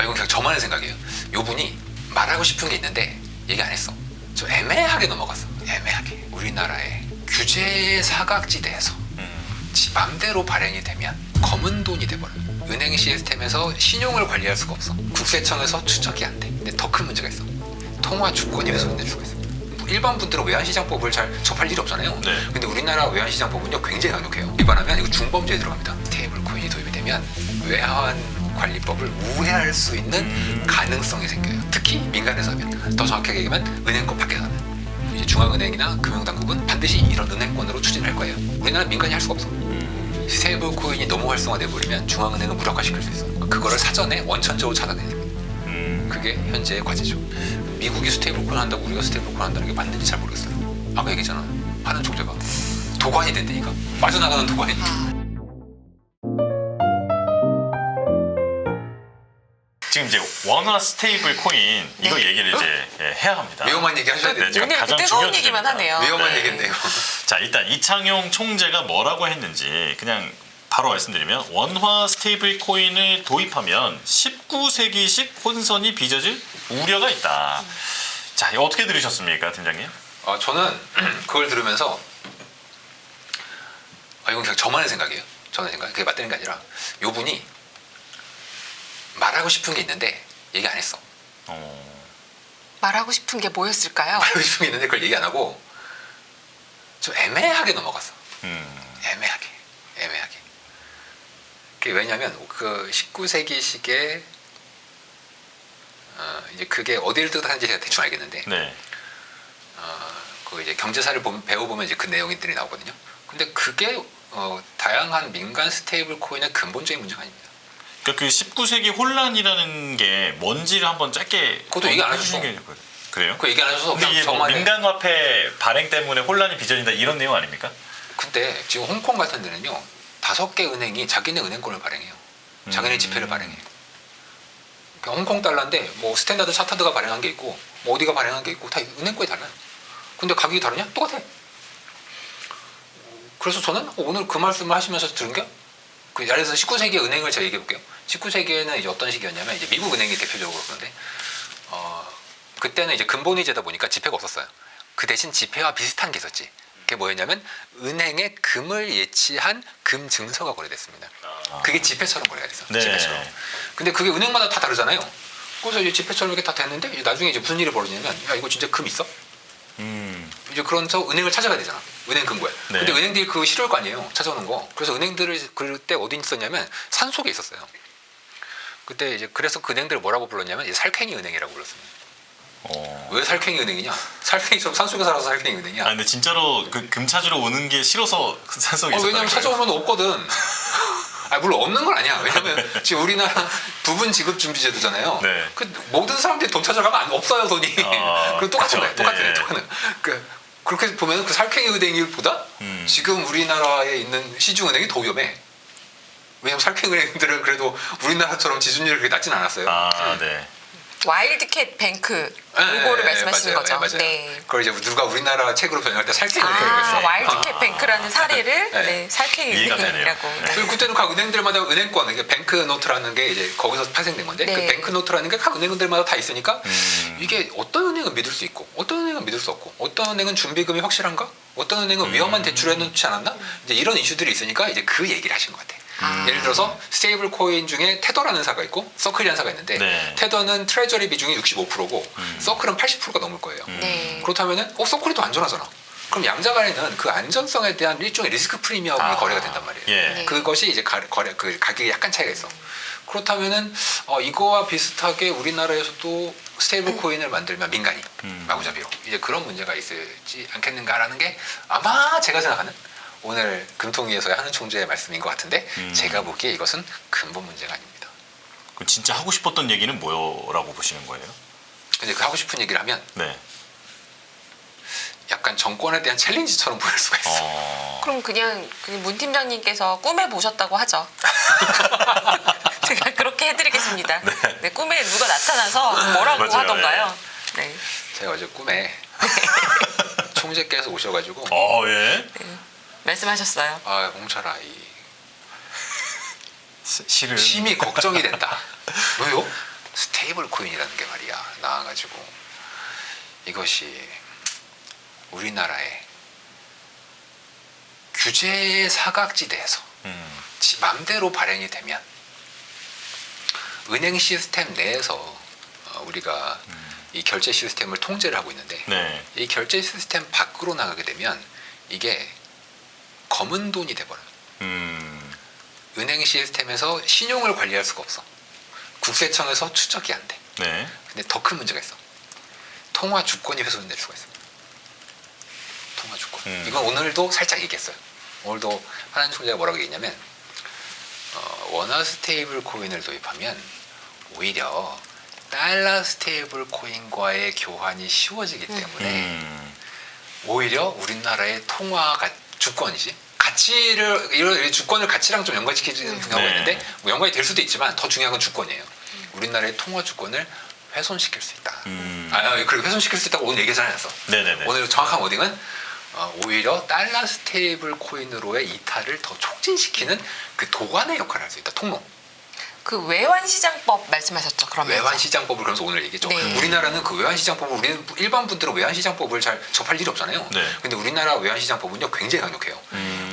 이건 그냥 저만의 생각이에요. 요 분이 말하고 싶은 게 있는데 얘기 안 했어. 좀 애매하게 넘어갔어. 애매하게. 우리나라의 규제 사각지대에서 지 맘대로 발행이 되면 검은 돈이 돼버려요. 은행 시스템에서 신용을 관리할 수가 없어. 국세청에서 추적이 안 돼. 근데 더 큰 문제가 있어. 통화 주권이 훼손될 수가 있어. 일반 분들은 외환시장법을 잘 접할 일이 없잖아요. 네. 근데 우리나라 외환시장법은요 굉장히 강력해요. 위반하면 이거 중범죄에 들어갑니다. 스테이블 코인이 도입이 되면 외환관리법을 우회할 수 있는 가능성이 생겨요. 특히 민간에서 하면, 더 정확하게 얘기하면 은행권 밖에서 하면. 이제 중앙은행이나 금융당국은 반드시 이런 은행권으로 추진할 거예요. 우리나라는 민간이 할 수가 없어. 스테이블 코인이 너무 활성화돼 버리면 중앙은행은 무력화시킬 수 있어. 그거를 사전에 원천적으로 차단해야 됩니다. 그게 현재의 과제죠. 미국이 스테이블 코인 한다고 우리가 스테이블 코인 한다는 게 맞는지 잘 모르겠어요. 아까 얘기했잖아. 하는 총재가 도관이 된다니까. 빠져나가는 도관이. 지금 이제 원화 스테이블 코인 이거 얘기를 이제 해야 합니다. 위험한 얘기 하셔야 돼요. 지금 오늘 가장 뜨거운 중요한 얘기만 주제입니다. 하네요. 위험한 네. 얘기인데요. 자, 일단 이창용 총재가 뭐라고 했는지 그냥 바로 말씀드리면, 원화 스테이블 코인을 도입하면 19세기식 혼선이 빚어질 우려가 있다. 자, 이거 어떻게 들으셨습니까, 팀장님? 저는 그걸 들으면서 이건 그냥 저만의 생각이에요. 저만의 생각. 그게 맞다는 게 아니라 요 분이 말하고 싶은 게 있는데 얘기 안 했어. 말하고 싶은 게 뭐였을까요? 말하고 싶은 게 있는데 그걸 얘기 안 하고 좀 애매하게 넘어갔어. 애매하게. 그게 왜냐면 그 19세기식의 이제 그게 어디를 뜻하는지 제가 대충 알겠는데, 네. 그 이제 경제사를 배워보면 이제 그 내용들이 나오거든요. 근데 그게 다양한 민간 스테이블 코인의 근본적인 문제가 아닙니다. 그러니까 그 19세기 혼란이라는 게 뭔지를 한번 짧게 그것도 얘기 안 해줬어. 그래요? 그 얘기 안 해줘서 근데 그냥 이게 뭐 저만의. 민간화폐 발행 때문에 혼란이 빚어진다 이런 내용 아닙니까? 근데 지금 홍콩 같은 데는요 5개 은행이 자기네 은행권을 발행해요. 자기네 지폐를 발행해요. 그러니까 홍콩 달러인데 뭐 스탠다드 차타드가 발행한 게 있고 뭐 어디가 발행한 게 있고 다 은행권이 달라요. 근데 가격이 다르냐? 똑같아. 그래서 저는 오늘 그 말씀을 하시면서 들은 게, 그 예를 들어서 19세기 은행을 제가 얘기해 볼게요. 19세기에는 이제 어떤 시기였냐면 이제 미국 은행이 대표적으로 그런데 그때는 이제 근본위제다 보니까 지폐가 없었어요. 그 대신 지폐와 비슷한 게 있었지. 그게 뭐였냐면 은행의 금을 예치한 금 증서가 거래됐습니다. 그게 지폐처럼 거래가 됐어. 네. 지폐처럼. 근데 그게 은행마다 다 다르잖아요. 그래서 이제 지폐처럼 이렇게 다 됐는데 이제 나중에 이제 무슨 일이 벌어지냐면, 야 이거 진짜 금 있어? 이제 그러면서 은행을 찾아가야 되잖아. 은행 금고에. 네. 근데 은행들이 그거 싫어할 거 아니에요. 찾아오는 거. 그래서 은행들을 그때 어디 있었냐면 산속에 있었어요. 그때 이제 그래서 그 은행들을 뭐라고 불렀냐면 이제 살쾡이 은행이라고 불렀습니다. 왜 살쾡이 은행이냐? 살쾡이처럼 산속에 살아서 살쾡이 은행이야. 아, 근데 진짜로 그 금 찾으러 오는 게 싫어서 산속에 있었다는 왜냐면 거예요? 찾아오면 없거든. 물론 없는 건 아니야. 왜냐면 지금 우리나라 부분 지급 준비제도잖아요. 네. 그 모든 사람들이 돈 찾아가면 없어요 돈이. 그럼 똑같은 거야. 그쵸. 똑같은 예. 똑같은. 그렇게 보면 그 살쾡이 은행보다 지금 우리나라에 있는 시중은행이 더 위험해. 왜냐면 살쾡이 은행들은 그래도 우리나라처럼 지수율이 그렇게 낮진 않았어요. 아, 네. 와일드캣 뱅크 네, 이거를 말씀하시는 맞아요. 거죠. 맞아요. 네. 그걸 이제 누가 우리나라 책으로 변형할 때 살쾡이 은행이라고 했어요. 와일드캣 뱅크라는 사례를 네. 네, 살쾡이 이해가 은행이라고. 되네요. 네. 그리고 그때는 각 은행들마다 은행권, 이게 뱅크노트라는 게 이제 거기서 파생된 건데, 네. 그 뱅크노트라는 게 각 은행들마다 다 있으니까 이게 어떤 은행은 믿을 수 있고 어떤 은행은 믿을 수 없고, 어떤 은행은 준비금이 확실한가? 어떤 은행은 위험한 대출을 해놓지 않았나? 이제 이런 이슈들이 있으니까 이제 그 얘기를 하신 것 같아. 예를 들어서 스테이블 코인 중에 테더라는 사가 있고 서클이라는 사가 있는데, 네. 테더는 트레저리 비중이 65%고 서클은 80%가 넘을 거예요. 네. 그렇다면은 서클이 더 안전하잖아. 그럼 양자 간에는 그 안전성에 대한 일종의 리스크 프리미엄이 거래가 된단 말이에요. 예. 네. 그것이 이제 그 가격에 약간 차이가 있어. 그렇다면은 이거와 비슷하게 우리나라에서도 스테이블 코인을 만들면 민간이 마구잡이로 이제 그런 문제가 있지 않겠는가라는 게 아마 제가 생각하는 오늘 금통위에서의 하는 총재의 말씀인 것 같은데, 제가 보기에 이것은 근본 문제가 아닙니다. 그 진짜 하고 싶었던 얘기는 뭐라고 보시는 거예요? 근데 그 하고 싶은 얘기를 하면 네. 약간 정권에 대한 챌린지처럼 보일 수가 있어. 그럼 그냥 문 팀장님께서 꿈에 보셨다고 하죠. 제가 그렇게 해드리겠습니다. 네, 꿈에 누가 나타나서 뭐라고 맞아요. 하던가요? 네. 제가 어제 꿈에 총재께서 오셔가지고 예. 네. 말씀하셨어요. 홍철아, 실은 심히 걱정이 된다. 왜요? 스테이블 코인이라는 게 말이야 나와가지고 이것이 우리나라의 규제 사각지대에서 지 맘대로 발행이 되면 은행 시스템 내에서 우리가 이 결제 시스템을 통제를 하고 있는데 네. 이 결제 시스템 밖으로 나가게 되면 이게 검은 돈이 돼버려요. 은행 시스템에서 신용을 관리할 수가 없어. 국세청에서 추적이 안 돼. 네. 근데 더 큰 문제가 있어. 통화 주권이 훼손될 수가 있어. 통화 주권. 이건 오늘도 살짝 얘기했어요. 오늘도 하나님 총재가 뭐라고 얘기했냐면 원화 스테이블 코인을 도입하면 오히려 달러 스테이블 코인과의 교환이 쉬워지기 때문에 오히려 우리나라의 통화 주권이지 가치를 이런 주권을 가치랑 좀 연관시키는 경우가 네. 있는데 뭐 연관이 될 수도 있지만 더 중요한 건 주권이에요. 우리나라의 통화 주권을 훼손시킬 수 있다. 그리고 훼손시킬 수 있다고 오늘 얘기하지 않았어. 네네네. 오늘 정확한 워딩은 오히려 달러 스테이블 코인으로의 이탈을 더 촉진시키는 그 도관의 역할을 할 수 있다. 통로. 그 외환시장법 말씀하셨죠? 그러면 외환시장법을 그러면서 오늘 얘기했죠. 네. 우리나라는 그 외환시장법을 우리는 일반 분들은 외환시장법을 잘 접할 일이 없잖아요. 네. 근데 우리나라 외환시장법은요 굉장히 강력해요.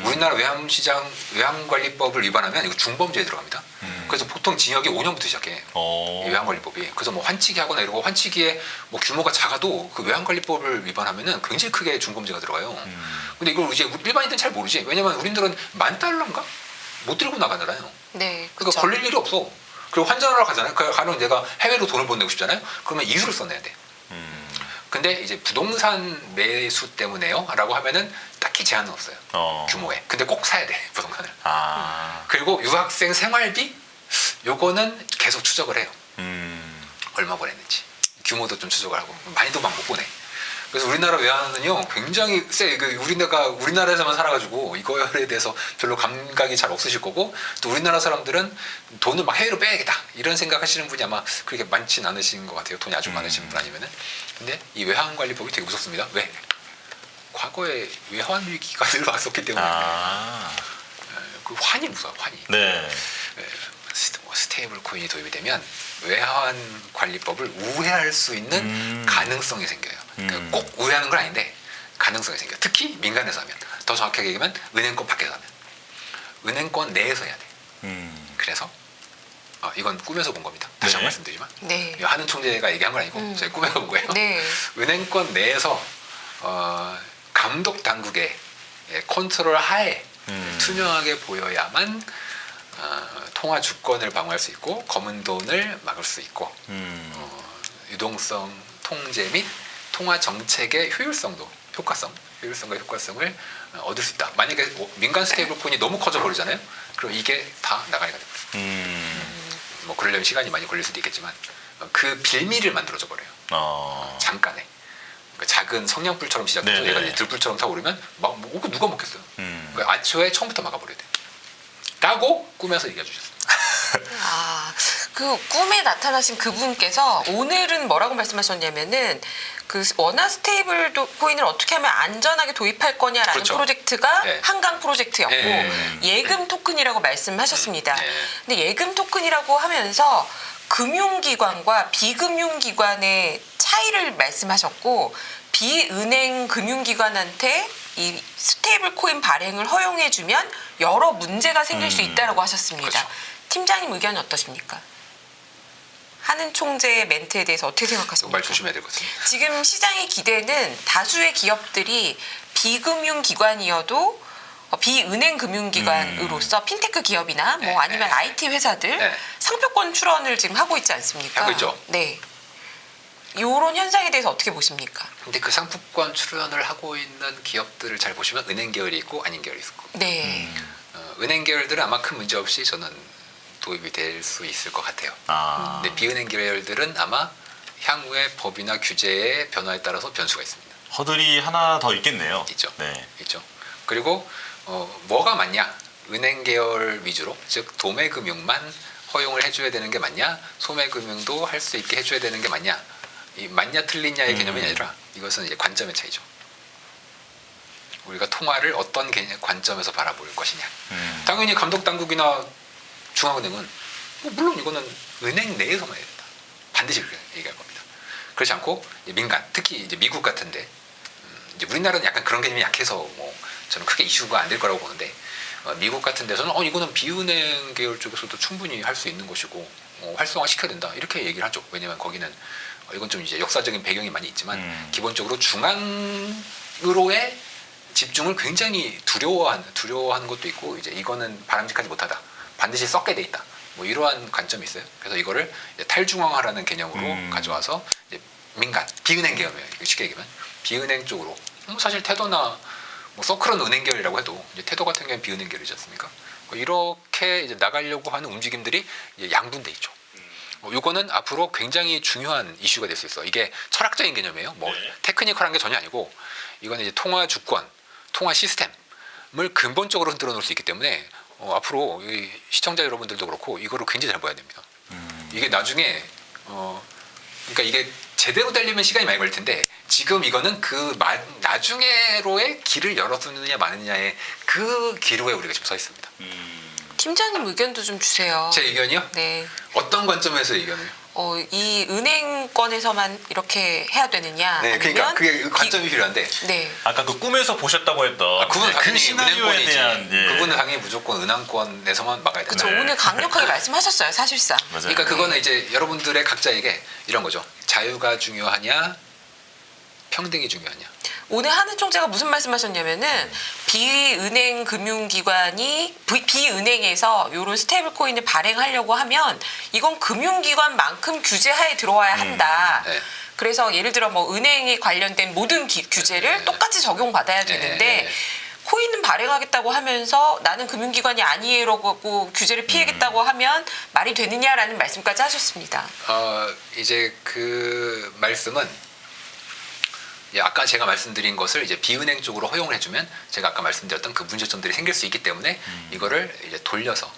우리나라 외환관리법을 위반하면 이거 중범죄에 들어갑니다. 그래서 보통 징역이 5년부터 시작해. 이 외환관리법이. 그래서 뭐 환치기 하거나 이러고 환치기에 뭐 규모가 작아도 그 외환관리법을 위반하면은 굉장히 크게 중범죄가 들어가요. 근데 이걸 이제 일반인들은 잘 모르지. 왜냐면 우리들은 $10,000인가 못 들고 나가잖아요. 네, 그러니까 그쵸. 걸릴 일이 없어. 그리고 환전하러 가잖아요. 가령 내가 해외로 돈을 보내고 싶잖아요. 그러면 이수를 써내야 돼. 근데 이제 부동산 매수 때문에요? 라고 하면은 딱히 제한은 없어요. 규모에. 근데 꼭 사야 돼, 부동산을. 그리고 유학생 생활비? 요거는 계속 추적을 해요. 얼마 보냈는지. 규모도 좀 추적을 하고. 많이도 막 못 보내. 그래서 우리나라 외환은요 굉장히 세. 우리나라에서만 살아가지고 이거에 대해서 별로 감각이 잘 없으실 거고 또 우리나라 사람들은 돈을 막 해외로 빼야겠다 이런 생각하시는 분이 아마 그렇게 많진 않으신 것 같아요. 돈이 아주 많으신 분 아니면은. 근데 이 외환관리법이 되게 무섭습니다. 왜? 과거에 외환 위기가 늘 왔었기 때문에 그 환이 무서워. 환이. 네. 스테이블 코인이 도입이 되면 외환 관리법을 우회할 수 있는 가능성이 생겨요. 그러니까 꼭 우회하는 건 아닌데 가능성이 생겨요. 특히 민간에서 하면. 더 정확하게 얘기하면 은행권 밖에서 하면. 은행권 내에서 해야 돼. 그래서 이건 꿈에서 본 겁니다. 다시 한번 말씀드리지만 네. 하는 총재가 얘기한 건 아니고 저희 꿈에서 본 거예요. 네. 은행권 내에서 감독 당국의 컨트롤 하에 투명하게 보여야만 통화 주권을 방어할 수 있고 검은 돈을 막을 수 있고 유동성 통제 및 통화 정책의 효율성과 효과성을 얻을 수 있다. 만약에 민간 스테이블 코인이 너무 커져 버리잖아요. 그럼 이게 다 나가리가 됩니다. 뭐 그러려면 시간이 많이 걸릴 수도 있겠지만 그 빌미를 만들어져 버려요. 잠깐에. 그러니까 작은 성냥불처럼 시작해서 네네. 얘가 이제 들불처럼 타고 오르면 막 누가 먹겠어요. 그러니까 애초에 처음부터 막아버려야 돼. 라고 꿈에서 얘기해 주셨습니다. 그 꿈에 나타나신 그분께서 오늘은 뭐라고 말씀하셨냐면은 그 원화 스테이블 코인을 어떻게 하면 안전하게 도입할 거냐라는 그렇죠. 프로젝트가 네. 한강 프로젝트였고 예금 토큰이라고 말씀하셨습니다. 근데 예금 토큰이라고 하면서 금융기관과 비금융기관의 차이를 말씀하셨고 비은행 금융기관한테 이 스테이블 코인 발행을 허용해주면 여러 문제가 생길 수 있다고 하셨습니다. 그렇죠. 팀장님 의견은 어떠십니까? 하는 총재의 멘트에 대해서 어떻게 생각하십니까? 말 조심해야 될 것 같습니다. 지금 시장의 기대는 다수의 기업들이 비금융기관이어도 비은행 금융기관으로서 핀테크 기업이나 뭐 아니면 IT 회사들 상표권 출원을 지금 하고 있지 않습니까? 하고 있죠. 네. 이런 현상에 대해서 어떻게 보십니까? 근데 그 상품권 출연을 하고 있는 기업들을 잘 보시면 은행 계열이 있고 아닌 계열이 있고 네. 은행 계열들은 아마 큰 문제 없이 저는 도입이 될 수 있을 것 같아요. 근데 비은행 계열들은 아마 향후의 법이나 규제의 변화에 따라서 변수가 있습니다. 허들이 하나 더 있겠네요. 있죠. 네. 있죠. 그리고 뭐가 맞냐? 은행 계열 위주로, 즉 도매금융만 허용을 해줘야 되는 게 맞냐? 소매금융도 할 수 있게 해줘야 되는 게 맞냐? 이 맞냐 틀리냐의 개념이 아니라 이것은 이제 관점의 차이죠. 우리가 통화를 어떤 관점에서 바라볼 것이냐. 당연히 감독 당국이나 중앙은행은 물론 이거는 은행 내에서만 해야 된다. 반드시 그렇게 얘기할 겁니다. 그렇지 않고 민간, 특히 이제 미국 같은데 이제 우리나라는 약간 그런 개념이 약해서 뭐 저는 크게 이슈가 안 될 거라고 보는데 미국 같은 데서는 이거는 비은행 계열 쪽에서도 충분히 할 수 있는 것이고 활성화 시켜야 된다 이렇게 얘기를 하죠. 왜냐하면 거기는 이건 좀 이제 역사적인 배경이 많이 있지만 기본적으로 중앙으로의 집중을 굉장히 두려워하는 것도 있고 이제 이거는 바람직하지 못하다. 반드시 썩게 돼 있다. 뭐 이러한 관점이 있어요. 그래서 이거를 이제 탈중앙화라는 개념으로 가져와서 이제 민간, 비은행 계열이에요. 쉽게 얘기하면 비은행 쪽으로 사실 테도나 뭐 서클은 은행계열이라고 해도 이제 테도 같은 경우는 비은행계열이지 않습니까? 이렇게 이제 나가려고 하는 움직임들이 이제 양분돼 있죠. 이거는 앞으로 굉장히 중요한 이슈가 될 수 있어. 이게 철학적인 개념이에요. 뭐 네. 테크니컬한 게 전혀 아니고 이거는 이제 통화 주권, 통화 시스템을 근본적으로 흔들어 놓을 수 있기 때문에 앞으로 이 시청자 여러분들도 그렇고 이거를 굉장히 잘 봐야 됩니다. 이게 나중에 그러니까 이게 제대로 되려면 시간이 많이 걸릴 텐데 지금 이거는 그 나중에로의 길을 열어두느냐 마느냐의 그 기로에 우리가 지금 서 있습니다. 팀장님 의견도 좀 주세요. 제 의견이요? 네. 어떤 관점에서 의견을? 이 은행권에서만 이렇게 해야 되느냐? 네, 그러니까 아니면 그게 관점이 필요한데 네. 아까 그 꿈에서 보셨다고 했던 그분은 네, 그 당연히 시나리오에 은행권이지. 대한 예. 그분은 당연히 무조건 은행권에서만 막아야 된다. 그렇죠. 네. 오늘 강력하게 말씀하셨어요. 사실상. 맞아요. 그러니까 그거는 이제 여러분들의 각자에게 이런 거죠. 자유가 중요하냐, 평등이 중요하냐. 오늘 하는 총재가 무슨 말씀하셨냐면은 비은행 금융기관이 비은행에서 이런 스테이블 코인을 발행하려고 하면 이건 금융기관만큼 규제하에 들어와야 한다. 네. 그래서 예를 들어 뭐 은행에 관련된 모든 규제를 네. 똑같이 적용받아야 되는데 네. 코인은 발행하겠다고 하면서 나는 금융기관이 아니에요라고 규제를 피하겠다고 하면 말이 되느냐라는 말씀까지 하셨습니다. 이제 그 말씀은 아까 제가 말씀드린 것을 이제 비은행 쪽으로 허용을 해주면 제가 아까 말씀드렸던 그 문제점들이 생길 수 있기 때문에 이거를 이제 돌려서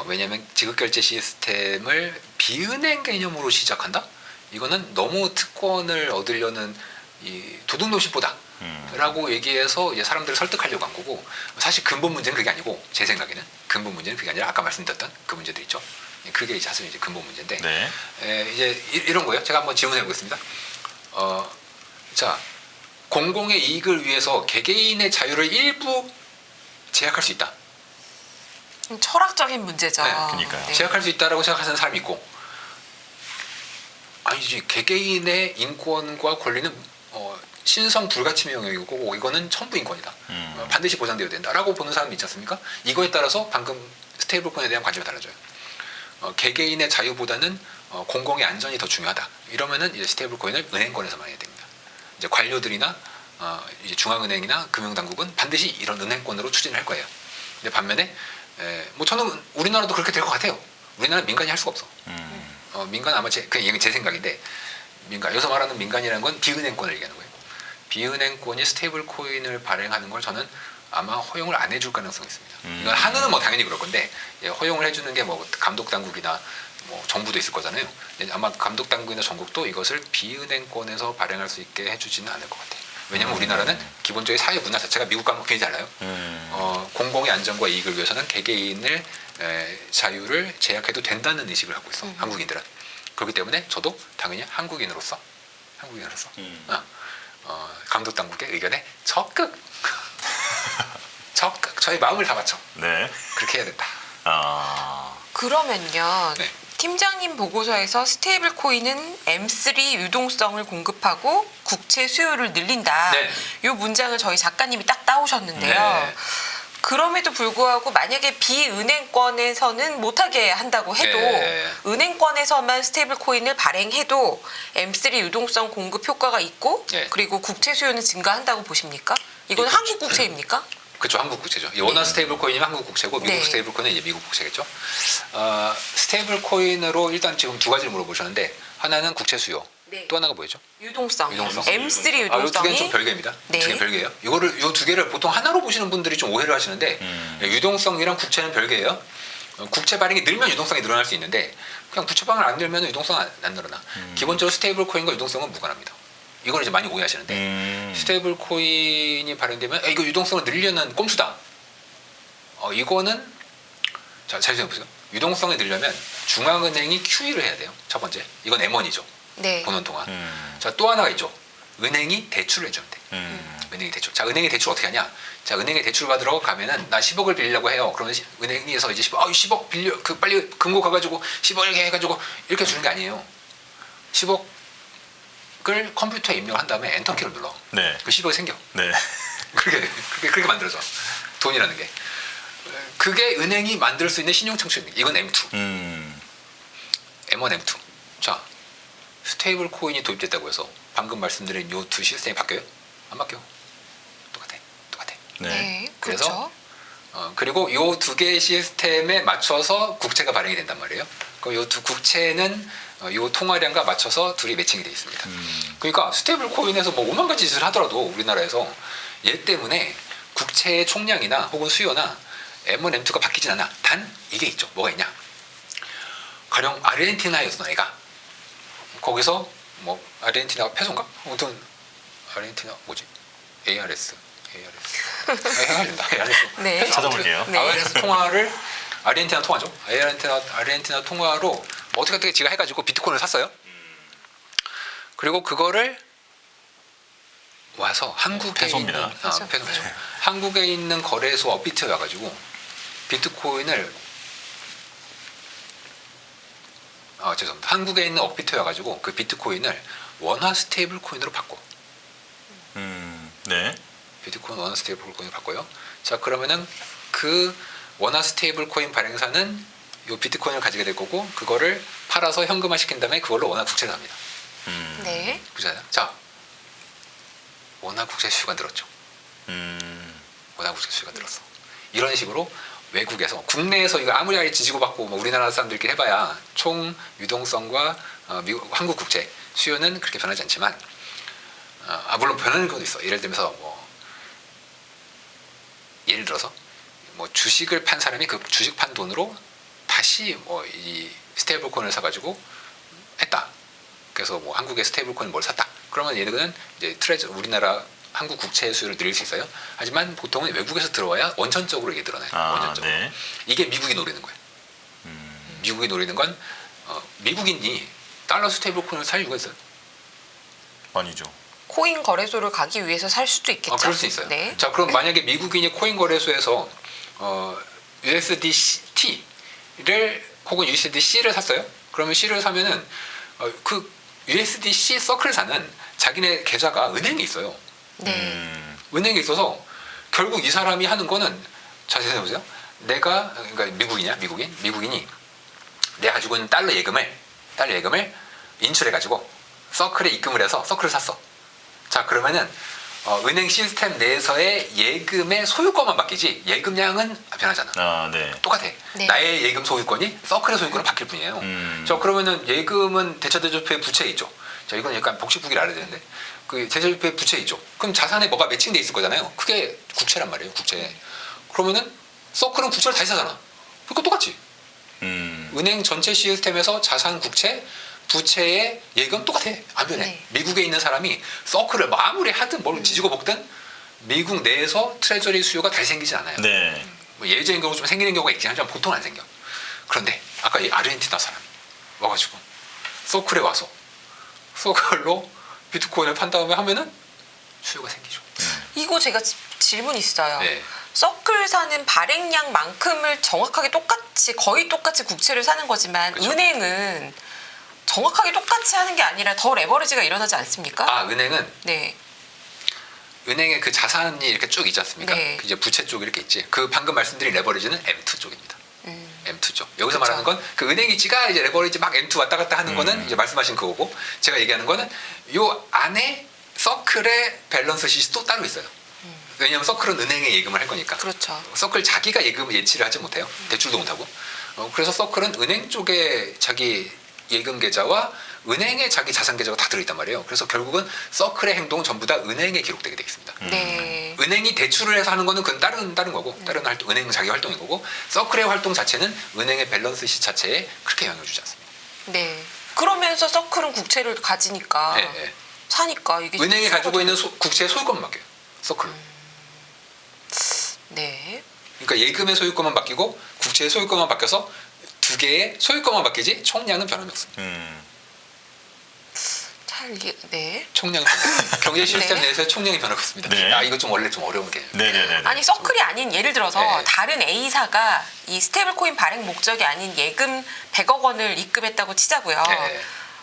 왜냐하면 지급결제 시스템을 비은행 개념으로 시작한다? 이거는 너무 특권을 얻으려는 이 도둑놈식보다 라고 얘기해서 이제 사람들을 설득하려고 한 거고 사실 근본 문제는 그게 아니고 제 생각에는 근본 문제는 그게 아니라 아까 말씀드렸던 그 문제들 있죠. 그게 이제 사실 이제 근본 문제인데 네. 이제 이런 거예요. 제가 한번 질문해 보겠습니다. 자, 공공의 이익을 위해서 개개인의 자유를 일부 제약할 수 있다. 철학적인 문제죠. 네, 그러니까요. 제약할 수 있다라고 생각하는 사람이 있고 아니지 개개인의 인권과 권리는 신성 불가침의 영역이고 이거는 천부 인권이다. 반드시 보장되어야 된다라고 보는 사람이 있지 않습니까? 이거에 따라서 방금 스테이블코인에 대한 관점이 달라져요. 개개인의 자유보다는 공공의 안전이 더 중요하다. 이러면은 이제 스테이블코인을 은행권에서만 해야 됩니다. 이제 관료들이나 이제 중앙은행이나 금융당국은 반드시 이런 은행권으로 추진할 거예요. 근데 반면에 뭐 저는 우리나라도 그렇게 될 것 같아요. 우리나라는 민간이 할 수가 없어. 민간 아마 그냥 제 생각인데 민간 여기서 말하는 민간이라는 건 비은행권을 얘기하는 거예요. 비은행권이 스테이블 코인을 발행하는 걸 저는 아마 허용을 안 해줄 가능성이 있습니다. 이건 한은은 뭐 당연히 그럴 건데 허용을 해주는 게 뭐 감독 당국이나 뭐 정부도 있을 거잖아요. 아마 감독 당국이나 정국도 이것을 비은행권에서 발행할 수 있게 해주지는 않을 것 같아요. 왜냐하면 우리나라는 기본적인 사회 문화 자체가 미국과는 굉장히 달라요. 공공의 안전과 이익을 위해서는 개개인의 자유를 제약해도 된다는 의식을 갖고 있어. 한국인들은. 그렇기 때문에 저도 당연히 한국인으로서 감독 당국의 의견에 적극 저희 마음을 다 바쳐 네. 그렇게 해야 된다. 그러면요. 네. 팀장님 보고서에서 스테이블 코인은 M3 유동성을 공급하고 국채 수요를 늘린다. 네. 이 문장을 저희 작가님이 딱 따오셨는데요. 네. 그럼에도 불구하고 만약에 비은행권에서는 못하게 한다고 해도 네. 은행권에서만 스테이블 코인을 발행해도 M3 유동성 공급 효과가 있고 네. 그리고 국채 수요는 증가한다고 보십니까? 이건 그렇죠. 한국 국채입니까? 그렇죠. 한국 국채죠. 원화 스테이블 코인이면 한국 국채고 미국 네. 스테이블 코인은 이제 미국 국채겠죠. 스테이블 코인으로 일단 지금 두 가지를 물어보셨는데 하나는 국채 수요. 네. 또 하나가 뭐였죠? 유동성. 유동성. M3 이 두 개는 유동성이 좀 별개입니다. 네. 두 개는 별개예요. 이 두 개를 보통 하나로 보시는 분들이 좀 오해를 하시는데 유동성이랑 국채는 별개예요. 국채 발행이 늘면 유동성이 늘어날 수 있는데 그냥 국채 발행을 안 늘면 유동성 안 늘어나. 기본적으로 스테이블 코인과 유동성은 무관합니다. 이걸 이제 많이 오해하시는데 스테이블 코인이 발행되면 이거 유동성을 늘리려는 꼼수다. 이거는 자, 잘 생각해 보세요. 유동성이 늘려면 중앙은행이 QE를 해야 돼요. 첫 번째. 이건 M1이죠. 네. 보는 동안. 자, 또 하나가 있죠. 은행이 대출을 해주면 돼. 은행이 대출. 자, 은행이 대출 어떻게 하냐? 자, 은행에 대출 받으러 가면은 나 10억을 빌리려고 해요. 그러면 은행에서 이제 10억 빌려 빨리 금고 가가지고 10억 이렇게 해가지고 이렇게 주는 게 아니에요. 10억을 컴퓨터에 입력한 다음에 엔터키를 눌러. 네. 그 10억이 생겨. 네. 그렇게 만들어져. 돈이라는 게. 그게 은행이 만들 수 있는 신용 창출입니다. 이건 M2. M1, M2. 자, 스테이블 코인이 도입됐다고 해서 방금 말씀드린 요 두 시스템이 바뀌어요? 안 바뀌어. 똑같아. 네. 네. 그래서 그렇죠. 그리고 요 두 개의 시스템에 맞춰서 국채가 발행이 된단 말이에요. 그럼 요 두 국채는 요 통화량과 맞춰서 둘이 매칭이 되어 있습니다. 그러니까 스테이블 코인에서 뭐 5만 가지 짓을 하더라도 우리나라에서 얘 때문에 국채의 총량이나 혹은 수요나 M1, M2가 바뀌진 않아. 단 이게 있죠. 뭐가 있냐? 가령 아르헨티나에서 애가 거기서 뭐 아르헨티나가 페소인가? 아무튼 아르헨티나 뭐지? ARS 헷갈린다. 네. 찾아볼게요. 네. ARS 통화를 아르헨티나 통화죠. 아르헨티나 통화로 어떻게 지가 해가지고 비트코인을 샀어요. 그리고 그거를 와서 한국에 페소입니다. 있는 페소. 한국에 있는 거래소 업비트에 와가지고 비트코인을 죄송합니다. 한국에 있는 업비트에 와가지고 그 비트코인을 원화 스테이블 코인으로 바꿔. 네. 비트코인 원화 스테이블 코인으로 바꿔요. 자, 그러면은 그 원화 스테이블 코인 발행사는 이 비트코인을 가지게 될 거고 그거를 팔아서 현금화 시킨 다음에 그걸로 원화 국채를 삽니다. 네. 그렇잖아요. 자, 원화 국채 수요가 늘었죠. 원화 국채 수요가 늘었어. 이런 식으로 외국에서 국내에서 이거 아무리 지지고받고 뭐 우리나라 사람들끼리 해봐야 총 유동성과 한국 국채 수요는 그렇게 변하지 않지만 물론 변하는 것도 있어. 예를 들면서 예를 들어서 뭐 주식을 판 사람이 그 주식 판 돈으로 다시 뭐 이 스테이블 코인을 사가지고 했다. 그래서 뭐 한국의 스테이블 코인 뭘 샀다. 그러면 얘는 이제 우리나라 한국 국채 수요를 늘릴 수 있어요. 하지만 보통은 외국에서 들어와야 원천적으로 이게 늘어나요. 원천적으로. 네. 이게 미국이 노리는 거예요. 미국이 노리는 건 미국인이 달러 스테이블 코인을 살 이유가 있어요. 아니죠. 코인 거래소를 가기 위해서 살 수도 있겠죠. 그럴 수 있어요. 네. 자, 그럼 만약에 미국인이 코인 거래소에서 USDT를 혹은 USDC를 샀어요. 그러면 C를 사면은 그 USDC 서클 사는 자기네 계좌가 은행에 있어요. 네. 은행에 있어서 결국 이 사람이 하는 거는 자세히 보세요. 내가 그러니까 미국인이 내가 가지고 있는 달러 예금을 인출해 가지고 서클에 입금을 해서 서클을 샀어. 자, 그러면은 은행 시스템 내에서의 예금의 소유권만 바뀌지 예금량은 변하잖아. 네. 똑같아. 네. 나의 예금 소유권이 서클의 소유권으로 바뀔 뿐이에요. 자, 그러면은 예금은 대차대조표의 부채에 있죠. 자, 이건 약간 복식부기를 알아야 되는데 그 대차대조표의 부채에 있죠. 그럼 자산에 뭐가 매칭돼 있을 거잖아요. 그게 국채란 말이에요. 국채. 그러면은 서클은 국채를 다시 사잖아. 그러니까 똑같지. 은행 전체 시스템에서 자산 국채 부채의 예금 똑같아. 안 변해. 네. 미국에 있는 사람이 서클을 뭐 아무리 하든 뭘 지지고 볶든 미국 내에서 트레저리 수요가 다시 생기진 않아요. 네. 뭐 예외적인 경우 좀 생기는 경우가 있긴 하지만 보통은 안 생겨. 그런데 아까 이 아르헨티나 사람이 와가지고 서클에 와서 서클로 비트코인을 판 다음에 하면은 수요가 생기죠. 이거 제가 질문 있어요. 네. 서클 사는 발행량만큼을 정확하게 거의 똑같이 국채를 사는 거지만 그쵸. 은행은 정확하게 똑같이 하는 게 아니라 더 레버리지가 일어나지 않습니까? 은행은 네. 은행에 그 자산이 이렇게 쭉 있지 않습니까? 네. 그 이제 부채 쪽 이렇게 있지. 그 방금 말씀드린 레버리지는 M2 쪽입니다. M2 쪽. 여기서 그쵸. 말하는 건 그 은행 이치가 이제 레버리지 막 M2 왔다 갔다 하는 거는 이제 말씀하신 그거고 제가 얘기하는 거는 요 안에 서클의 밸런스 시트도 또 따로 있어요. 왜냐하면 서클은 은행에 예금을 할 거니까. 그렇죠. 서클 자기가 예금 예치를 하지 못해요. 대출도 못하고. 그래서 서클은 은행 쪽에 자기 예금 계좌와 은행에 자기 자산 계좌가 다 들어있단 말이에요. 그래서 결국은 서클의 행동은 전부 다 은행에 기록되게 되어 있습니다. 네. 은행이 대출을 해서 하는 거는 그건 다른 거고 다른 활동, 은행 자기 활동인 거고 서클의 활동 자체는 은행의 밸런스 시 자체에 그렇게 영향을 주지 않습니다. 네. 그러면서 서클은 국채를 가지니까 네, 네. 사니까 이게 은행이 수요가 가지고 있는 국채의 소유권만 바뀌어요. 서클. 네. 그러니까 예금의 소유권만 바뀌고 국채의 소유권만 바뀌어서 두 개의 소유권만 바뀌지 총량은 변함이 없습니다. 네. 총량 경제 시스템 네. 내에서 총량이 변하고 있습니다. 네. 아 이거 좀 원래 좀 어려운 게. 네네네. 아니 서클이 아닌 예를 들어서 네. 다른 A사가 이 스테이블 코인 발행 목적이 아닌 예금 100억 원을 입금했다고 치자고요. 네.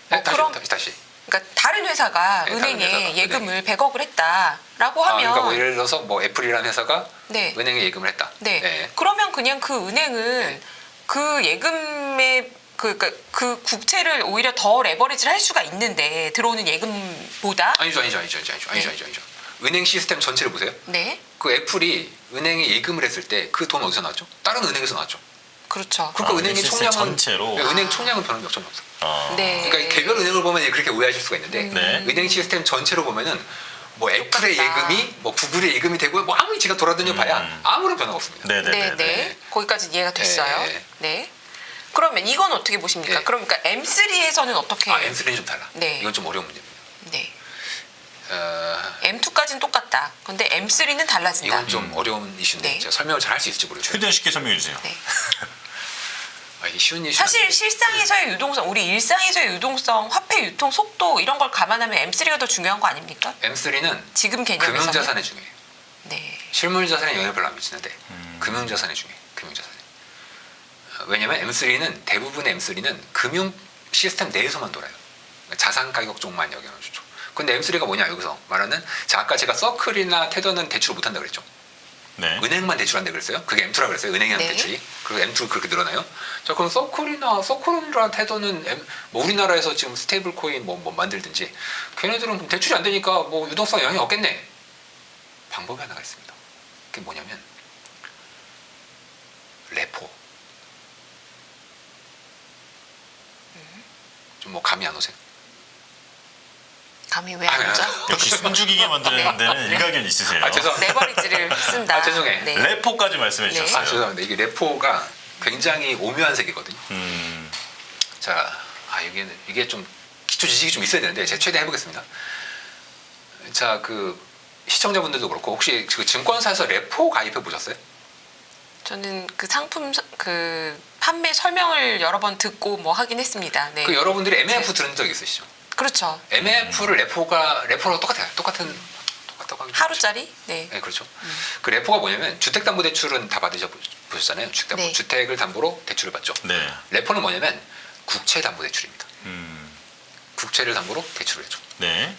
뭐 다시. 그러니까 다른 회사가 네, 은행에 다른 회사가, 예금을 100억을 했다라고 하면 그러니까 뭐 예를 들어서 뭐 애플이라는 회사가 네. 은행에 예금을 했다. 네. 네. 그러면 그냥 그 은행은 네. 그 예금의 그 국채를 오히려 더 레버리지를 할 수가 있는데 들어오는 예금보다 아니죠. 은행 시스템 전체를 보세요. 네. 그 애플이 은행에 예금을 했을 때 그 돈 어디서 나왔죠? 다른 은행에서 나왔죠. 그렇죠. 그러니까 은행 은행의 시스템 총량은 전체로. 네, 은행 총량은 변함이 없죠. 네. 그러니까 개별 은행을 보면 그렇게 오해하실 수가 있는데 네. 은행 시스템 전체로 보면은 뭐 애플의 똑같다. 예금이 뭐 구글의 예금이 되고 뭐 아무리 지가 돌아다녀 봐야 아무런 변화가 없습니다. 네네네. 네. 거기까지 이해가 됐어요. 네. 네. 그러면 이건 어떻게 보십니까? 네. 그러니까 M3에서는 어떻게? M3는 좀 달라. 네. 이건 좀 어려운 문제입니다. 네. 어, M2까지는 똑같다. 근데 M3는 달라진다. 이건 좀 어려운 이슈인데 네. 제가 설명을 잘 할 수 있을지 모르겠어요. 최대한 쉽게 설명해 주세요. 네. 이게 쉬운 이슈. 사실 실상에서의 유동성, 우리 일상에서의 유동성, 화폐 유통 속도 이런 걸 감안하면 M3가 더 중요한 거 아닙니까? M3는 지금 개념에서는. 금융자산에 중요해요. 네. 실물자산에 영향을 별로 안 미치는데 금융자산에 중요해요. 금융자산에. 왜냐면 M3는 대부분의 M3는 금융 시스템 내에서만 돌아요. 자산 가격 쪽만 영향을 주죠. 근데 M3가 뭐냐 여기서 말하는 자 아까 제가 서클이나 테더는 대출을 못한다 그랬죠. 네. 은행만 대출한다 그랬어요. 그게 M2라 그랬어요. 은행이 하는 네. 대출이. 그리고 M2 그렇게 늘어나요. 자 그럼 서클이나 테더는 뭐 우리나라에서 지금 스테이블 코인 뭐 만들든지 걔네들은 대출이 안 되니까 뭐 유동성 영향이 없겠네. 방법이 하나가 있습니다. 그게 뭐냐면 레포. 좀 뭐 감이 안 오세요? 감이 왜 안 오죠? 역시 숨죽이게 만드는 데는 일가견 있으세요. 아 죄송합니다. 레버리지를 쓴다. 아, 죄송해요. 네. 레포까지 말씀해 네. 주셨어요. 아 죄송합니다. 이게 레포가 굉장히 오묘한 세계거든요. 자, 이게 좀 기초 지식이 좀 있어야 되는데 제가 최대한 해보겠습니다. 자, 그 시청자분들도 그렇고 혹시 그 증권사에서 레포 가입해 보셨어요? 저는 그 상품 그 판매 설명을 여러 번 듣고 뭐 하긴 했습니다. 네. 그 여러분들이 MF 들은 적 있으시죠? 그렇죠. MF를 레포랑 똑같아요. 똑같다고 하기 좀 하루짜리? 네. 네, 그렇죠. 그 레포가 뭐냐면 주택담보대출은 다 보셨잖아요. 네. 주택을 담보로 대출을 받죠. 네. 레포는 뭐냐면 국채담보대출입니다. 음. 국채를 담보로 대출을 해줘. 네.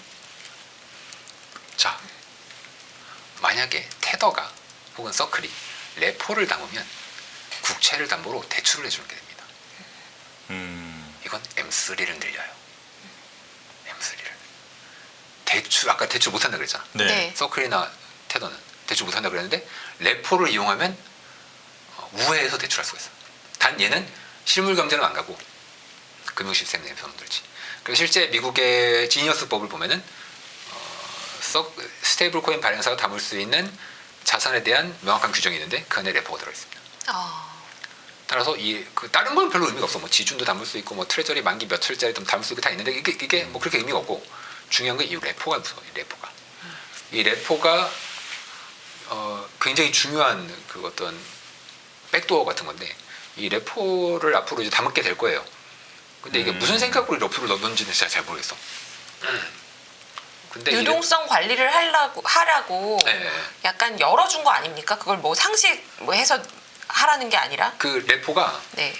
자, 만약에 테더가 혹은 서클이 레포를 담으면 국채를 담보로 대출을 해주는 게 됩니다. 이건 M3를 늘려요. M3를. 아까 대출 못한다 그랬잖아. 네. 네. 서클이나 테더는 대출 못한다 그랬는데 레포를 이용하면 우회해서 대출할 수가 있어. 단 얘는 실물 경제는 안 가고 금융 시스템 내에서 만들지. 그래서 실제 미국의 지니어스법을 보면은 스테이블 코인 발행사가 담을 수 있는 자산에 대한 명확한 규정이 있는데 그 안에 레포가 들어 있습니다. 따라서 그 다른 건 별로 의미가 없어. 뭐 지준도 담을 수 있고 뭐 트레저리 만기 며칠짜리 담을 수 있고 다 있는데 이게 뭐 그렇게 의미가 없고 중요한 건 이 레포가 무서워. 이 레포가 굉장히 중요한 그 어떤 백도어 같은 건데 이 레포를 앞으로 이제 담게 될 거예요. 근데 이게 무슨 생각으로 레포를 넣는지는 진짜 잘 모르겠어. 근데 유동성 관리를 하라고 네. 약간 열어준 거 아닙니까? 그걸 뭐 상식 뭐 해서 하라는 게 아니라. 그 레포가 네.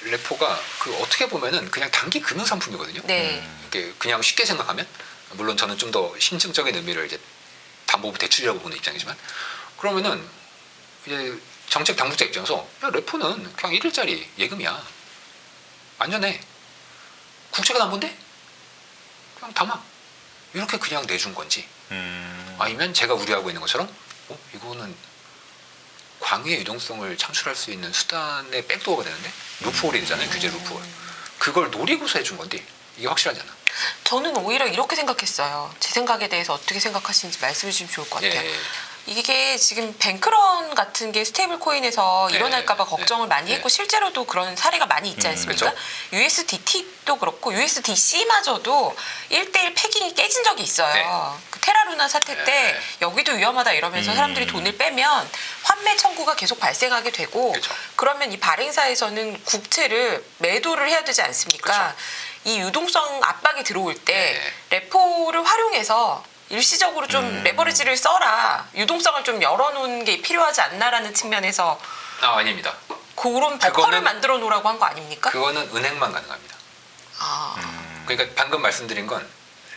그 어떻게 보면은 그냥 단기 금융 상품이거든요. 네. 이렇게 그냥 쉽게 생각하면 물론 저는 좀 더 심층적인 의미를 이제 담보부 대출이라고 보는 입장이지만 그러면은 이제 정책 당국자 입장에서 야 레포는 그냥 1일짜리 예금이야. 안전해. 국채가 담보인데 그냥 담아. 이렇게 그냥 내준 건지 아니면 제가 우려하고 있는 것처럼 이거는 광의의 유동성을 창출할 수 있는 수단의 백도어가 되는데 루프홀이 되잖아요. 규제 루프홀. 그걸 노리고서 해준 건데 이게 확실하지 않아. 저는 오히려 이렇게 생각했어요. 제 생각에 대해서 어떻게 생각하시는지 말씀해 주시면 좋을 것 같아요. 예. 이게 지금 뱅크런 같은 게 스테이블 코인에서 네, 일어날까봐 걱정을 많이 네. 했고 실제로도 그런 사례가 많이 있지 않습니까? 그렇죠. USDT도 그렇고 USDC마저도 1대1 패깅이 깨진 적이 있어요. 네. 그 테라루나 사태 때 네. 여기도 위험하다 이러면서 사람들이 돈을 빼면 환매 청구가 계속 발생하게 되고 그쵸. 그러면 이 발행사에서는 국채를 매도를 해야 되지 않습니까? 이 유동성 압박이 들어올 때 네. 레포를 활용해서 일시적으로 좀 레버리지를 써라. 유동성을 좀 열어놓은 게 필요하지 않나라는 측면에서 아닙니다. 그런 버퍼를 그거는- 만들어 놓으라고 한 거 아닙니까? 그거는 은행만 가능합니다. 아, 그러니까 방금 말씀드린 건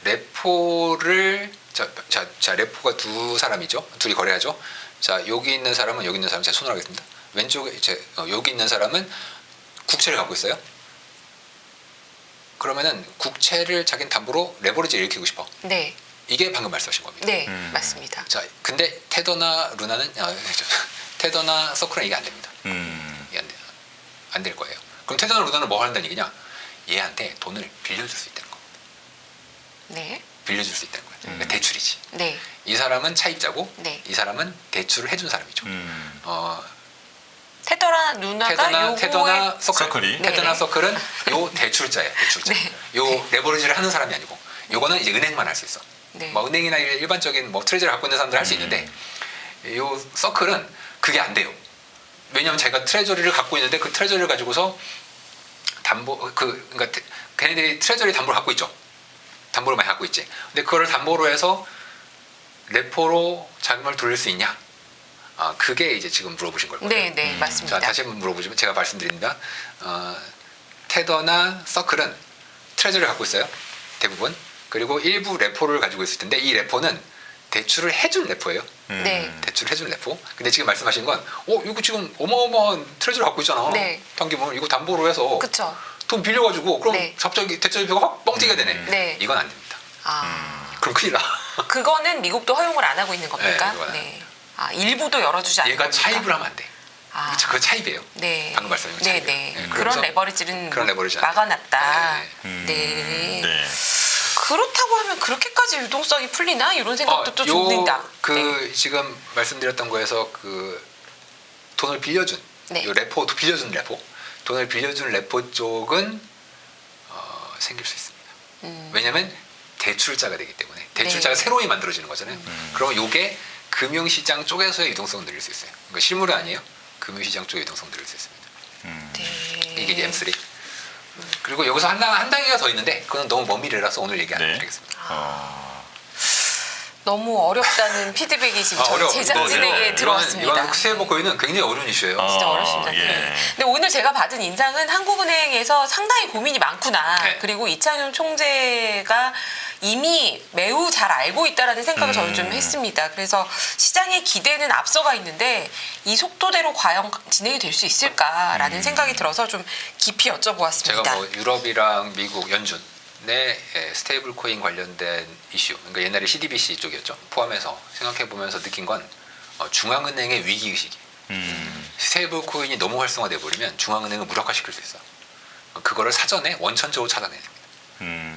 레포를 자 레포가 두 사람이죠. 둘이 거래하죠. 자 여기 있는 사람은 여기 있는 사람 제가 손을 하겠습니다. 왼쪽에 여기 있는 사람은 국채를 갖고 있어요. 그러면은 국채를 자기는 담보로 레버리지를 일으키고 싶어. 네, 이게 방금 말씀하신 겁니다. 네, 맞습니다. 자 근데 테더나 루나는 테더나 서클은 이게 안 됩니다. 이게 안 될 거예요. 그럼 테더나 루나는 뭐 한다는 얘기냐? 얘한테 돈을 빌려줄 수 있다는 거. 네, 빌려줄 수 있다는 거예요. 그러니까 대출이지. 네, 이 사람은 차입자고 네. 이 사람은 대출을 해준 사람이죠. 테더나 누나가 테더나 요거에 서클이. 네. 테더나 서클은 요 대출자예요. 대출자. 네. 요 레버리지를 하는 사람이 아니고 요거는 이제 은행만 할 수 있어. 네. 뭐 은행이나 일반적인 뭐 트레저를 갖고 있는 사람들 할 수 있는데 요 서클은 그게 안 돼요. 왜냐하면 제가 트레저리를 갖고 있는데 그 트레저리를 가지고서 그러니까 걔네들이 트레저리 담보를 갖고 있죠. 담보를 많이 갖고 있지. 근데 그거를 담보로 해서 레포로 자금을 돌릴 수 있냐? 그게 이제 지금 물어보신 걸 거예요. 네, 네, 맞습니다. 자, 다시 한번 물어보시면 제가 말씀드립니다. 테더나 서클은 트레저리를 갖고 있어요. 대부분. 그리고 일부 레포를 가지고 있을 텐데 이 레포는 대출을 해준 레포예요. 네, 대출을 해준 레포. 근데 지금 말씀하신 건 이거 지금 어마어마한 트레저리 갖고 있잖아. 네. 당기면 이거 담보로 해서 그쵸. 돈 빌려가지고 그럼 네. 갑자기 대출비가 확 뻥튀기가 되네. 네. 이건 안 됩니다. 그럼 큰일 나. 그거는 미국도 허용을 안 하고 있는 겁니까? 네, 그거는. 네. 일부도 열어주지 않는 얘가 겁니까? 차입을 하면 안 돼. 그 차입이에요. 네. 방금 말씀하신 건 네, 차입이에요. 네. 네, 그런 그래서 레버리지는 그런 레버리지 안 막아놨다. 네, 네. 네. 그렇다고 하면 그렇게까지 유동성이 풀리나 이런 생각도 또 듭니다. 네. 지금 말씀드렸던 거에서 그 돈을 빌려준 네. 요 레포 빌려준 레포 돈을 빌려준 레포 쪽은 생길 수 있습니다. 왜냐하면 대출자가 되기 때문에 대출자가 네. 새로이 만들어지는 거잖아요. 그러면 요게 금융시장 쪽에서의 유동성을 늘릴 수 있어요. 그러니까 실물은 아니에요. 금융시장 쪽의 유동성을 늘릴 수 있습니다. 네. 이게 이제 M3. 그리고 여기서 한 단계가 더 있는데 그건 너무 먼 미래라서 오늘 얘기 안 네. 드리겠습니다. 너무 어렵다는 피드백이 지금 저희 어려워. 제작진에게 이거는 들어왔습니다. 이건 스테이블 코인은 굉장히 어려운 이슈예요. 진짜 어렵습니다. 예. 네. 근데 오늘 제가 받은 인상은 한국은행에서 상당히 고민이 많구나. 네. 그리고 이창용 총재가 이미 매우 잘 알고 있다라는 생각을 저는 좀 했습니다. 그래서 시장의 기대는 앞서가 있는데 이 속도대로 과연 진행이 될 수 있을까라는 생각이 들어서 좀 깊이 여쭤보았습니다. 제가 뭐 유럽이랑 미국 연준의 스테이블 코인 관련된 이슈, 그러니까 옛날에 CDBC 쪽이었죠. 포함해서 생각해 보면서 느낀 건 중앙은행의 위기 의식이. 스테이블 코인이 너무 활성화돼 버리면 중앙은행을 무력화시킬 수 있어. 그거를 사전에 원천적으로 차단해야 됩니다.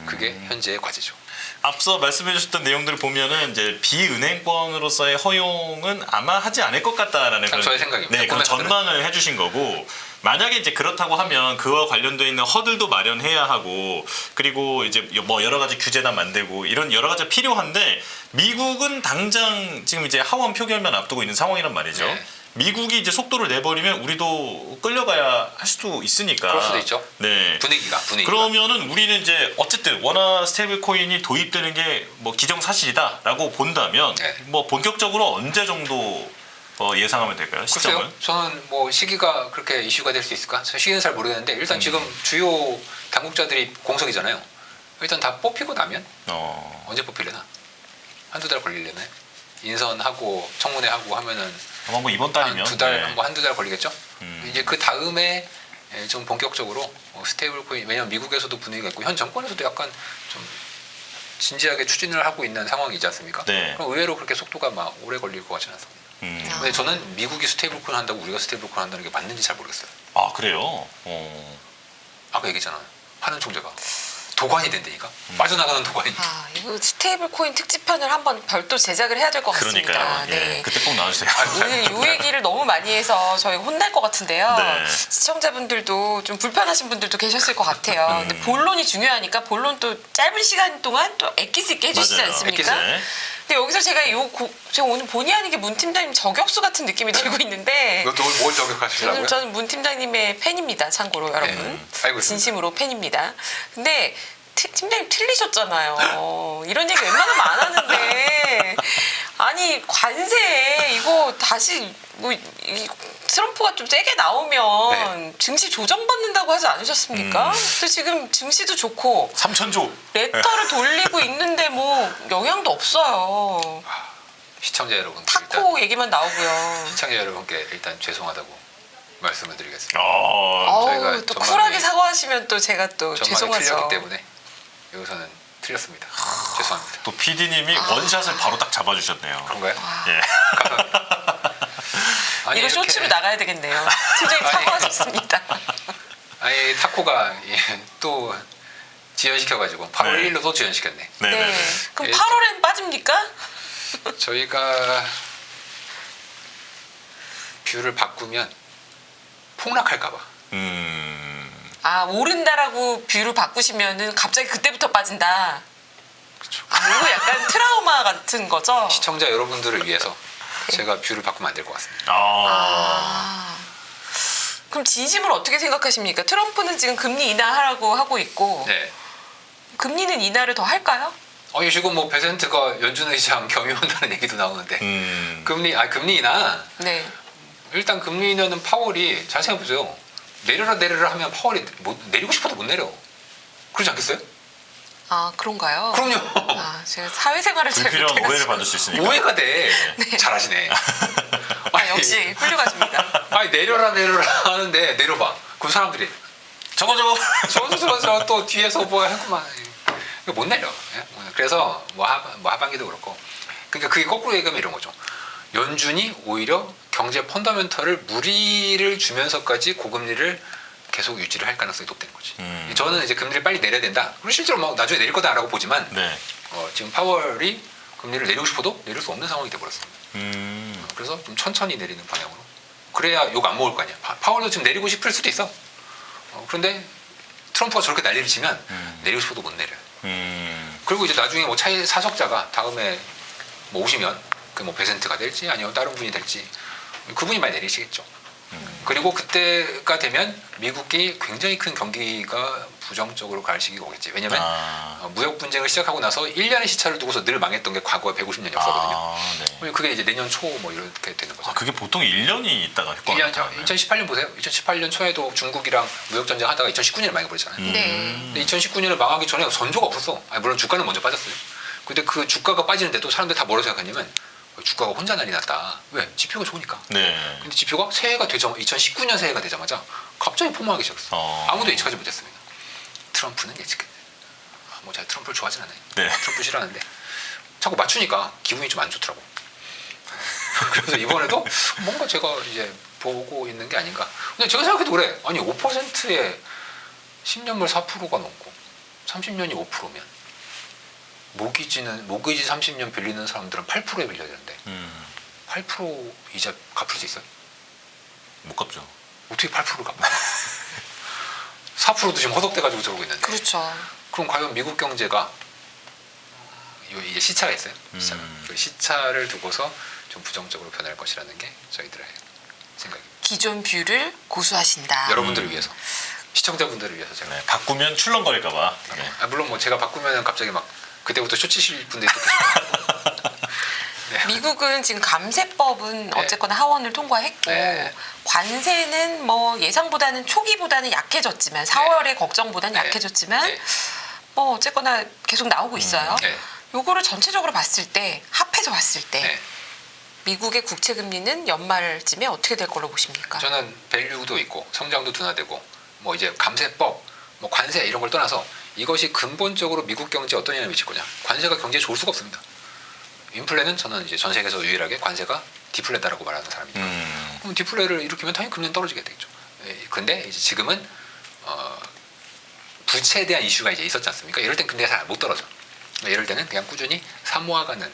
그게 현재의 과제죠. 앞서 말씀해주셨던 내용들을 보면은 이제 비은행권으로서의 허용은 아마 하지 않을 것 같다라는 저의 생각입니다. 네, 그런 보면서 전망을 해주신 거고 만약에 이제 그렇다고 하면 그와 관련돼 있는 허들도 마련해야 하고 그리고 이제 뭐 여러 가지 규제단 만들고 이런 여러 가지가 필요한데 미국은 당장 지금 이제 하원 표결만 앞두고 있는 상황이란 말이죠. 네. 미국이 이제 속도를 내버리면 우리도 끌려가야 할 수도 있으니까. 그럴 수도 있죠. 네. 분위기가. 그러면은 우리는 이제 어쨌든 원화 스테이블 코인이 도입되는 게 뭐 기정사실이다라고 본다면 네. 뭐 본격적으로 언제 정도 예상하면 될까요? 시점을? 글쎄요. 저는 뭐 시기가 그렇게 이슈가 될 수 있을까? 시기는 잘 모르겠는데 일단 지금 주요 당국자들이 공석이잖아요. 일단 다 뽑히고 나면 언제 뽑히려나? 한두 달 걸리려나? 인선하고 청문회하고 하면은 아마 뭐 이번 달이면 두 달, 네. 뭐 한두 달 걸리겠죠? 이제 그 다음에 좀 본격적으로 스테이블 코인, 왜냐면 미국에서도 분위기가 있고 현 정권에서도 약간 좀 진지하게 추진을 하고 있는 상황이지 않습니까? 네. 그럼 의외로 그렇게 속도가 막 오래 걸릴 것 같지는 않습니다. 근데 저는 미국이 스테이블 코인 한다고 우리가 스테이블 코인 한다는 게 맞는지 잘 모르겠어요. 아 그래요? 아까 얘기했잖아요. 하는 총재가 도관이 된다니까. 빠져나가는 도관이. 이거 그 스테이블 코인 특집편을 한번 별도 제작을 해야 될 것 같습니다. 그러니까요. 네. 예, 그때 꼭 나와주세요. 오늘 요 얘기를 너무 많이 해서 저희가 혼날 것 같은데요. 네. 시청자분들도 좀 불편하신 분들도 계셨을 것 같아요. 근데 본론이 중요하니까 본론 또 짧은 시간 동안 또 애낄 수 있게 해주시지 맞아요. 않습니까? 애끼세. 근데 여기서 제가 오늘 본의 아니게 문 팀장님 저격수 같은 느낌이 들고 있는데 이것도 뭘 저격하시려고요? 저는 문 팀장님의 팬입니다. 참고로 여러분 알고 있습니다. 진심으로 팬입니다. 근데 팀장님 틀리셨잖아요. 이런 얘기 웬만하면 안 하는데 아니 관세 이거 다시 뭐 트럼프가 좀 세게 나오면 증시 조정받는다고 하지 않으셨습니까? 그래서 지금 증시도 좋고 3천조. 레터를 돌리고 있는데 뭐 영향도 없어요. 시청자 여러분, 타코 얘기만 나오고요. 시청자 여러분께 일단 죄송하다고 말씀을 드리겠습니다. 저희가 또 전망이- 쿨하게 사과하시면 또 제가 또 전망이 죄송하죠. 틀렸기 때문에 여기서는 틀렸습니다. 죄송합니다. 또 PD님이 원샷을 바로 딱 잡아주셨네요. 그런가요? 예. 아니, 이거 이렇게- 쇼츠로 나가야 되겠네요. 팀장님 아니. 사과하셨습니다. 아니 타코가 또 지연시켜가지고 8월 네. 1일로 또 지연시켰네. 네네네. 네. 그럼 예. 8월엔 빠집니까? 저희가 뷰를 바꾸면 폭락할까봐. 아 오른다라고 뷰를 바꾸시면은 갑자기 그때부터 빠진다. 그렇죠. 아 이거 약간 트라우마 같은 거죠? 시청자 여러분들을 위해서 제가 뷰를 바꾸면 안 될 것 같습니다. 아. 그럼 진심으로 어떻게 생각하십니까? 트럼프는 지금 금리 인하하라고 하고 있고 네. 금리는 인하를 더 할까요? 지금 뭐 베센트가 연준의장 겸임한다는 얘기도 나오는데 금리 인하. 네. 일단 금리 인하는 파월이 잘 생각해보세요. 내려라 하면 파월이 내리고 싶어도 못 내려. 그러지 않겠어요? 아 그런가요? 그럼요. 아 제가 사회생활을 잘 불필요한 못해가지고. 오해를 받을 수 있으니까. 오해가 돼. 잘하시네. 아, 역시 훌륭하십니다. 아니 내려라 하는데 내려봐. 그럼 사람들이 저거 또 뒤에서 뭐 했구만. 이거 못 내려. 예? 그래서 뭐 하반기도 그렇고. 그러니까 그게 거꾸로 얘기하면 이런 거죠. 연준이 오히려 경제 펀더멘털을 무리를 주면서까지 고금리를 계속 유지를 할 가능성이 높다는 거지. 저는 이제 금리를 빨리 내려야 된다. 그리고 실제로 뭐 나중에 내릴 거다라고 보지만 네. 지금 파월이 금리를 내리고 싶어도 내릴 수 없는 상황이 돼버렸습니다. 그래서 좀 천천히 내리는 방향으로. 그래야 욕 안 먹을 거 아니야. 파월도 지금 내리고 싶을 수도 있어. 그런데 트럼프가 저렇게 난리를 치면 내리고 싶어도 못 내려요. 그리고 이제 나중에 뭐 차이 사석자가 다음에 뭐 오시면 그 뭐 베센트가 될지 아니면 다른 분이 될지 그분이 많이 내리시겠죠. 그리고 그때가 되면 미국이 굉장히 큰 경기가 부정적으로 갈 시기가 오겠지. 왜냐면 무역 분쟁을 시작하고 나서 1년의 시차를 두고서 늘 망했던 게 과거의 150년 역사거든요. 네. 그게 이제 내년 초 뭐 이렇게 되는 거죠. 그게 보통 1년이 있다가 효과가 1년 나타나요. 2018년 보세요. 2018년 초에도 중국이랑 무역 전쟁 하다가 2019년에 망해버렸잖아요. 네. 근데 2019년을 망하기 전에 전조가 없었어. 물론 주가는 먼저 빠졌어요. 근데 그 주가가 빠지는데도 사람들이 다 뭐라고 생각했냐면 주가가 혼자 난리 났다. 왜? 지표가 좋으니까. 네. 근데 지표가 새해가 되자마자 2019년 새해가 되자마자 갑자기 폭망하기 시작했어. 아무도 예측하지 못했습니다. 트럼프는 예측해. 뭐 제가 트럼프를 좋아하진 않아요. 네. 트럼프 싫어하는데 자꾸 맞추니까 기분이 좀 안 좋더라고. 그래서 이번에도 뭔가 제가 이제 보고 있는 게 아닌가. 근데 제가 생각해도 그래. 아니 5%에 10년물 4%가 넘고 30년이 5%면 모기지 30년 빌리는 사람들은 8%에 빌려야 되는데 8% 이자 갚을 수 있어요? 못 갚죠. 어떻게 8%를 갚아? 4%도 지금 허덕대가지고 저러고 있는데. 그렇죠. 그럼 과연 미국 경제가 이제 시차가 있어요. 그 시차를 두고서 좀 부정적으로 변할 것이라는 게 저희들의 생각입니다. 기존 뷰를 고수하신다. 여러분들을 위해서, 시청자분들을 위해서 제가. 네. 바꾸면 출렁거릴까봐. 네. 물론 뭐 제가 바꾸면 갑자기 막 그때부터 쇼치실 분들이 또 계시고. 네. 미국은 지금 감세법은 네. 어쨌거나 하원을 통과했고 네. 관세는 뭐 예상보다는 초기보다는 약해졌지만 4월의 걱정보다는 네. 약해졌지만 네. 뭐 어쨌거나 계속 나오고 있어요. 네. 요거를 전체적으로 봤을 때 합해서 봤을 때 네. 미국의 국채 금리는 연말쯤에 어떻게 될 걸로 보십니까? 저는 밸류도 있고 성장도 둔화되고 뭐 이제 감세법, 뭐 관세 이런 걸 떠나서 이것이 근본적으로 미국 경제에 어떤 영향을 미칠 거냐. 관세가 경제에 좋을 수가 없습니다. 인플레는 저는 이제 전 세계에서 유일하게 관세가 디플레다라고 말하는 사람이니까. 그럼 디플레를 일으키면 당연히 금리는 떨어지게 되겠죠. 근데 이제 지금은 부채에 대한 이슈가 이제 있었지 않습니까? 이럴 땐 금리가 잘 못 떨어져. 이럴 때는 그냥 꾸준히 사모아가는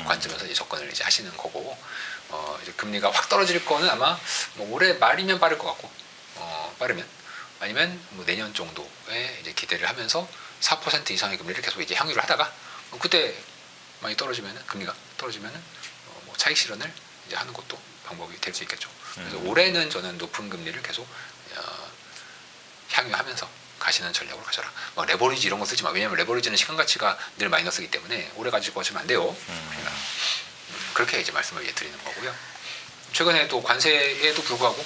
관점에서 이제 접근을 이제 하시는 거고, 이제 금리가 확 떨어질 거는 아마 뭐 올해 말이면 빠를 것 같고, 빠르면 아니면 뭐 내년 정도에 이제 기대를 하면서 4% 이상의 금리를 계속 이제 향유를 하다가 그때 많이 떨어지면은 금리가 떨어지면은 뭐 차익 실현을 이제 하는 것도 방법이 될 수 있겠죠. 그래서 올해는 저는 높은 금리를 계속 향유하면서 가시는 전략으로 가셔라. 막 레버리지 이런 거 쓰지 마. 왜냐면 레버리지는 시간 가치가 늘 마이너스이기 때문에 오래 가지고 하시면 안 돼요. 그렇게 이제 말씀을 이제 드리는 거고요. 최근에 또 관세에도 불구하고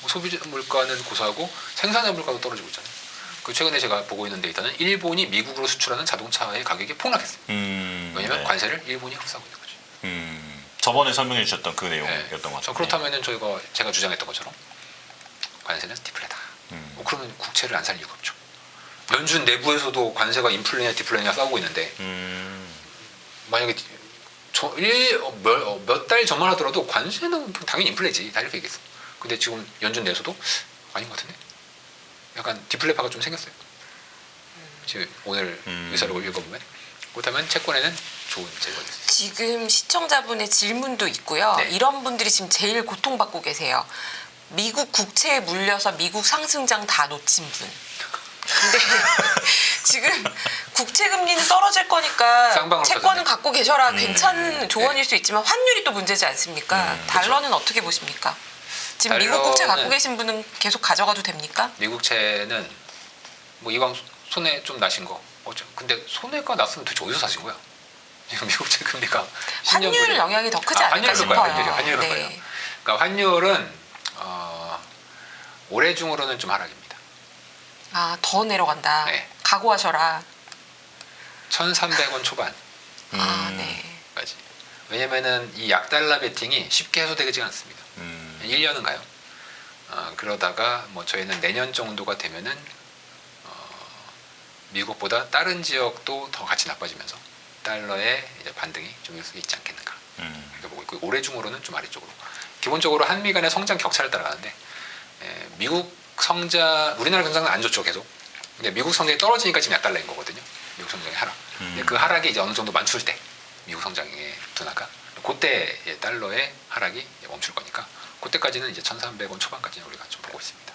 소비 물가는 고사하고 생산의 물가도 떨어지고 있잖아요. 그 최근에 제가 보고 있는 데이터는 일본이 미국으로 수출하는 자동차의 가격이 폭락했어요. 왜냐면 네. 관세를 일본이 흡수하고 있는 거죠. 저번에 설명해 주셨던 그 내용이었던 것 같아요. 그렇다면은 제가 주장했던 것처럼 관세는 디플레다. 그러면 국채를 안 살 이유가 없죠. 연준 내부에서도 관세가 인플레냐 디플레냐 싸우고 있는데 만약에 몇 달 전만 하더라도 관세는 당연히 인플레지 다 이렇게 얘기했어. 근데 지금 연준 내에서도 아닌 것 같은데 약간 디플레파가 좀 생겼어요. 지금 오늘 의사를 읽어보면 그렇다면 채권에는 좋은 제도가 됐어요. 지금 시청자분의 질문도 있고요. 네. 이런 분들이 지금 제일 고통받고 계세요. 미국 국채에 물려서 미국 상승장 다 놓친 분. 근데 지금 국채 금리는 떨어질 거니까 쌍방울 채권은 터졌네. 갖고 계셔라. 괜찮은 조언일 네. 수 있지만 환율이 또 문제지 않습니까? 달러는 어떻게 보십니까? 지금 미국 국채 갖고 달러는- 계신 분은 계속 가져가도 됩니까? 미국채는 뭐 이왕 손해 좀 나신 거 근데 손해가 났으면 도대체 어디서 사신 거야? 지금 미국채 금리가 환율 영향이 더 크지 않을까 환율 싶어요. 그거야, 환율 네. 그거예요. 그러니까 환율은 올해 중으로는 좀 하락입니다. 아, 더 내려간다. 네. 각오하셔라. 1,300원 초반까지. 아, 네. 왜냐면은 이 약달러 베팅이 쉽게 해소되지 않습니다. 1년은 가요. 그러다가 뭐 저희는 내년 정도가 되면은 미국보다 다른 지역도 더 같이 나빠지면서 달러의 이제 반등이 좀 있지 않겠는가 이렇게 보고 있고, 올해 중으로는 좀 아래쪽으로. 기본적으로 한미 간의 성장 격차를 따라가는데 미국 성장, 우리나라 경상은 안 좋죠 계속. 근데 미국 성장이 떨어지니까 지금 약달러인 거거든요. 미국 성장의 하락. 근데 그 하락이 이제 어느 정도 멈출 때 미국 성장의 둔화가 그때 달러의 하락이 멈출 거니까 그때까지는 이제 1,300원 초반까지는 우리가 좀 보고 있습니다.